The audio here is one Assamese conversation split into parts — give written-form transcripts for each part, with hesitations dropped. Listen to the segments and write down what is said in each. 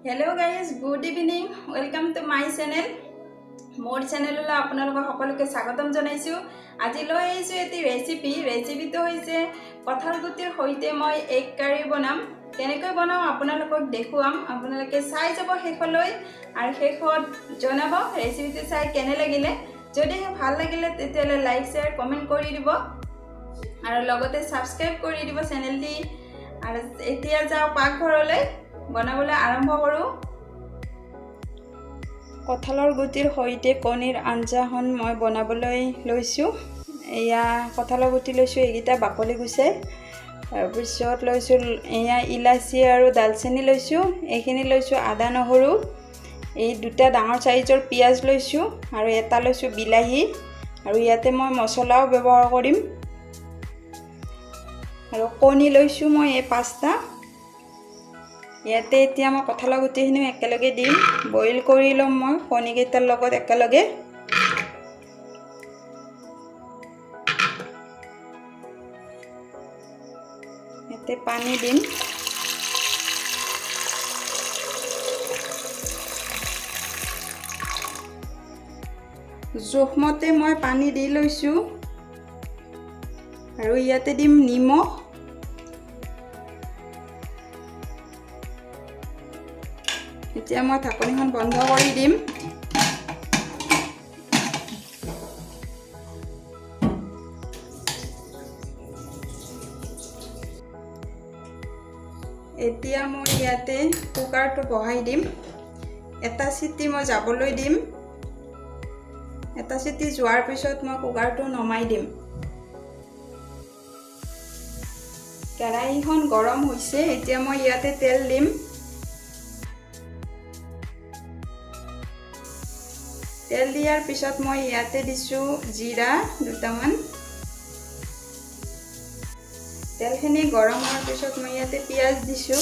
Hello guys, good evening. Welcome to my channel. More channel la আপোনালোক সকলোকে স্বাগতম জনাইছো। আজি লৈ আহিছো এটি ৰেচিপি তো হৈছে কঁঠাল গুটিৰ সৈতে মই এগ কাৰি বনাম। কেনেকৈ বনাম আপোনালোকক দেখুৱাম। আপোনালোকে চাই যাব শেষলৈ আৰু শেষত জনাব ৰেচিপিটো চাই কেনে লাগিলে। যদি ভাল লাগিলে তেতিয়ালে লাইক শেয়াৰ কমেন্ট কৰি দিব আৰু লগতে সাবস্ক্ৰাইব কৰি দিব চেনেলটি। আৰু এতিয়া যাও পাকঘৰলৈ বনাবলৈ আৰম্ভ কৰো। কঁঠালৰ গুটিৰ সৈতে কণীৰ আঞ্জাখন মই বনাবলৈ লৈছো। এয়া কঁঠালৰ গুটি লৈছো, এইগিটা বাকলি গুচাই। তাৰপিছত লৈছো এয়া ইলাচি আৰু দালচেনি লৈছো। এইখিনি লৈছো আদা নহৰু। এই দুটা ডাঙৰ সাইজৰ পিয়াজ লৈছো আৰু এটা লৈছো বিলাহী। আৰু ইয়াতে মই মছলাও ব্যৱহাৰ কৰিম। আৰু কণী লৈছো মই এই 5টা। ইয়াতে এতিয়া মই কঁঠালৰ গুটিখিনি একেলগে দিম, বইল কৰি লম মই কণী কেইটাৰ লগত একেলগে। ইয়াতে পানী দিম। জোখমতে মই পানী দি লৈছো আৰু ইয়াতে দিম নিমখ। এতিয়া মই ঢাকনিখন বন্ধ কৰি দিম। এতিয়া মই ইয়াতে কুকাৰটো বহাই দিম। এটা চিটি মই যাবলৈ দিম। এটা চিটি যোৱাৰ পিছত মই কুকাৰটো নমাই দিম। কেৰাহীখন গৰম হৈছে। এতিয়া মই ইয়াতে তেল দিম। তেল দিয়াৰ পিছত মই ইয়াতে দিছো জিৰা দুটামান। তেলখিনি গৰম হোৱাৰ পিছত মই ইয়াতে পিয়াজ দিছো।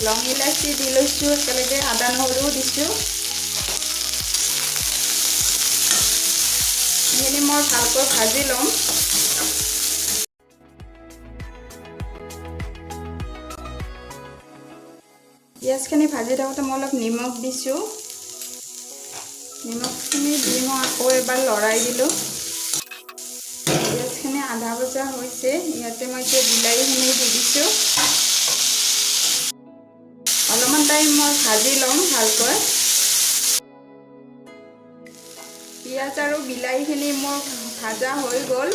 লং ইলাচি দি লৈছো একেলগে, আদা নহৰু দিছো। এইখিনি মই ভালকৈ ভাজি ল'ম। পিয়াজখিনি ভাজি থাকোঁতে মই অলপ নিমখ দিছোঁ। নিমখখিনি দি মই আকৌ এবাৰ লৰাই দিলোঁ। পিয়াজখিনি আধা ভজা হৈছে। ইয়াতে মই এতিয়া বিলাহীখিনি দি দিছোঁ। অলপমান টাইম মই ভাজি ল'ম ভালকৈ। পিয়াজ আৰু বিলাহীখিনি মোৰ ভাজা হৈ গ'ল।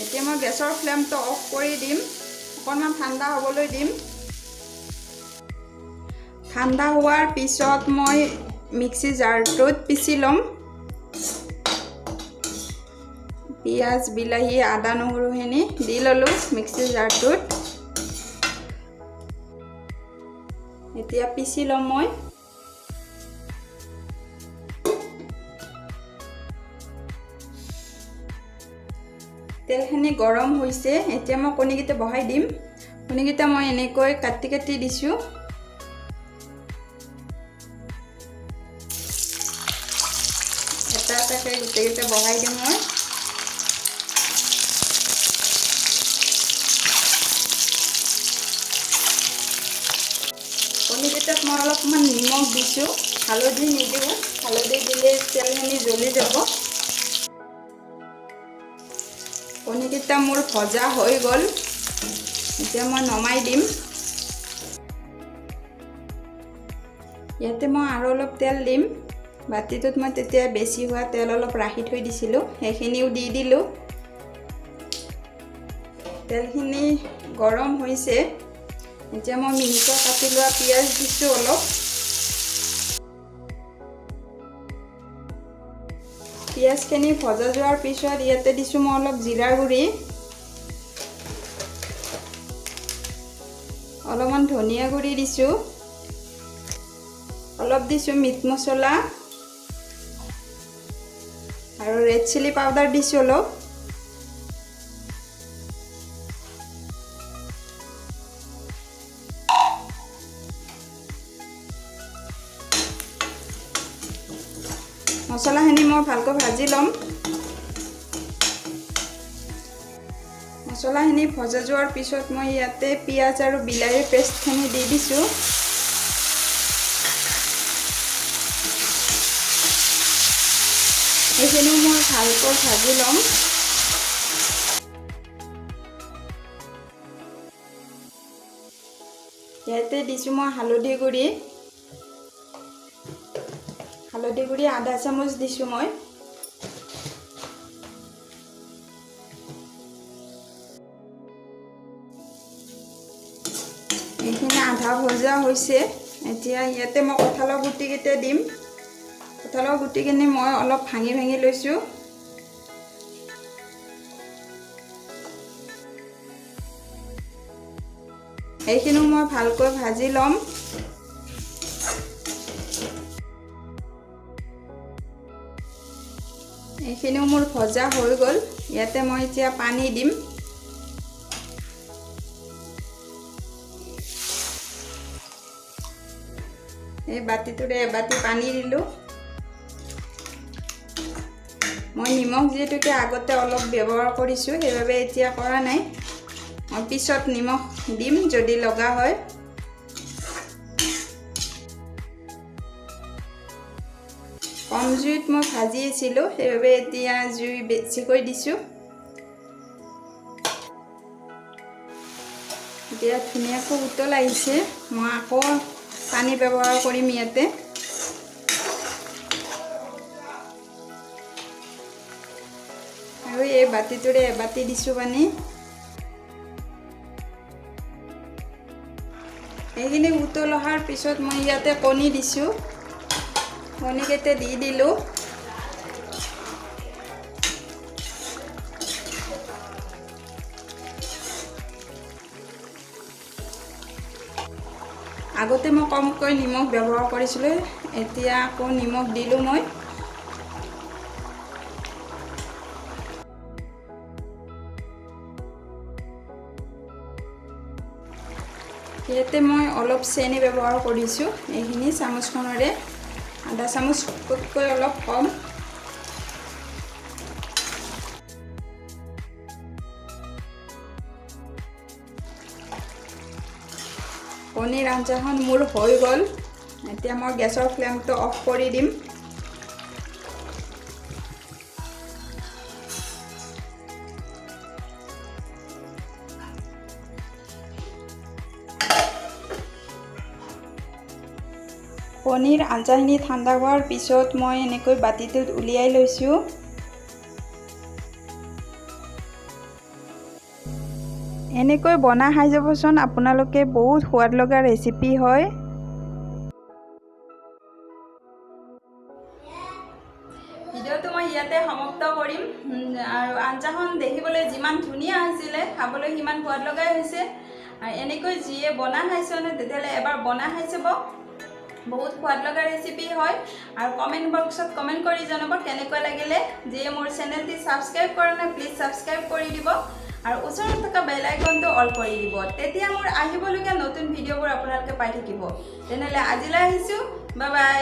এতিয়া মই গেছৰ ফ্লেমটো অফ কৰি দিম। অকণমান ঠাণ্ডা হ'বলৈ দিম। ঠাণ্ডা হোৱাৰ পিছত মই মিক্সি জাৰটোত পিচি ল'ম। পিয়াজ বিলাহী আদা নহৰুখিনি দি ল'লোঁ মিক্সি জাৰটোত। এতিয়া পিচি ল'ম মই। তেলখিনি গৰম হৈছে। এতিয়া মই কণীকেইটা বহাই দিম। কণীকেইটা মই এনেকৈ কাটি কাটি দিছোঁ। এটা এটাকৈ গোটেইকেইটা বহাই দিম মই। কণীকেইটাত মই অলপমান নিমখ দিছোঁ, হালধি নিদিওঁ। হালধি দিলে তেলখিনি জ্বলি যাব। কণীকেইটা মোৰ ভজা হৈ গ'ল। এতিয়া মই নমাই দিম। ইয়াতে মই আৰু অলপ তেল দিম। বাতিটোত মই তেতিয়া বেছি হোৱা তেল অলপ ৰাখি থৈ দিছিলোঁ, সেইখিনিও দি দিলোঁ। তেলখিনি গৰম হৈছে। এতিয়া মই মিহিকৈ কাটি লোৱা পিঁয়াজ দিছোঁ অলপ। পিঁয়াজখিনি ভজা যোৱাৰ পিছত ইয়াতে দিছোঁ মই অলপ জিৰা গুড়ি, অলপমান ধনিয়া গুড়ি দিছোঁ, অলপ দিছোঁ মিট মছলা আৰু ৰেড চিলি পাউডাৰ দিছোঁ অলপ। মছলাখিনি মই ভালকৈ ভাজি ল'ম। মছলাখিনি ভজা যোৱাৰ পিছত মই ইয়াতে পিঁয়াজ আৰু বিলাহীৰ পেষ্টখিনি দি দিছোঁ। এইখিনি মই ভালকৈ ভাজি ল'ম। ইয়াতে দিছোঁ মই হালধি গুড়ি আধা চামুচ দিছোঁ মই। এইখিনি আধা ভজা হৈছে। এতিয়া ইয়াতে মই কঁঠালৰ গুটিকেইটা দিম। কঁঠালৰ গুটিখিনি মই অলপ ভাঙি লৈছোঁ। এইখিনিও মই ভালকৈ ভাজি ল'ম। এইখিনিও মোৰ ভজা হৈ গ'ল। ইয়াতে মই এতিয়া পানী দিম। এই বাতিটোৰে এবাতি পানী দিলোঁ। মই নিমখ যিহেতুকে আগতে অলপ ব্যৱহাৰ কৰিছোঁ, সেইবাবে এতিয়া কৰা নাই। মই পিছত নিমখ দিম যদি লগা হয়। কম জুইত মই ভাজি আছিলোঁ, সেইবাবে এতিয়া জুই বেছিকৈ দিছোঁ। এতিয়া ধুনীয়াকৈ উতল আহিছে। মই আকৌ পানী ব্যৱহাৰ কৰিম ইয়াতে। আৰু এই বাতিটোৰে এবাতি দিছোঁ পানী। এইখিনি উতল অহাৰ পিছত মই ইয়াতে কণী দিছোঁ। কণীকেইটা দি দিলোঁ। আগতে মই কমকৈ নিমখ ব্যৱহাৰ কৰিছিলোঁ, এতিয়া আকৌ নিমখ দিলোঁ মই। ইয়াতে মই অলপ চেনি ব্যৱহাৰ কৰিছোঁ। এইখিনি চামুচখনেৰে আধা চামুচতকৈ অলপ কম। কণীৰ আঞ্জাখন মোৰ হৈ গ'ল। এতিয়া মই গেছৰ ফ্লেমটো অফ কৰি দিম। কণীৰ আঞ্জাখিনি ঠাণ্ডা হোৱাৰ পিছত মই এনেকৈ বাতিটোত উলিয়াই লৈছোঁ। এনেকৈ বনাই খাই যাবচোন আপোনালোকে, বহুত সোৱাদ লগা ৰেচিপি হয়। ভিডিঅ'টো মই ইয়াতে সমাপ্ত কৰিম। আৰু আঞ্জাখন দেখিবলৈ যিমান ধুনীয়া হৈছিলে, খাবলৈ সিমান সোৱাদ লগাই হৈছে। আৰু এনেকৈ যিয়ে বনাই খাইছেনে তেতিয়াহ'লে এবাৰ বনাই খাই চাব। বহুত সোৱাদ লগা ৰেচিপি হয়। আৰু কমেণ্ট বক্সত কমেণ্ট কৰি জনাব কেনেকুৱা লাগিলে। যিয়ে মোৰ চেনেলটি ছাবস্ক্ৰাইব কৰা নাই প্লিজ ছাবস্ক্ৰাইব কৰি দিব। আৰু ওচৰত থকা বেল আইকনটো অল কৰি দিব। তেতিয়া মোৰ আহিবলগীয়া নতুন ভিডিঅ'বোৰ আপোনালোকে পাই থাকিব। তেনেহ'লে আজিলৈ আহিছোঁ। Bye bye.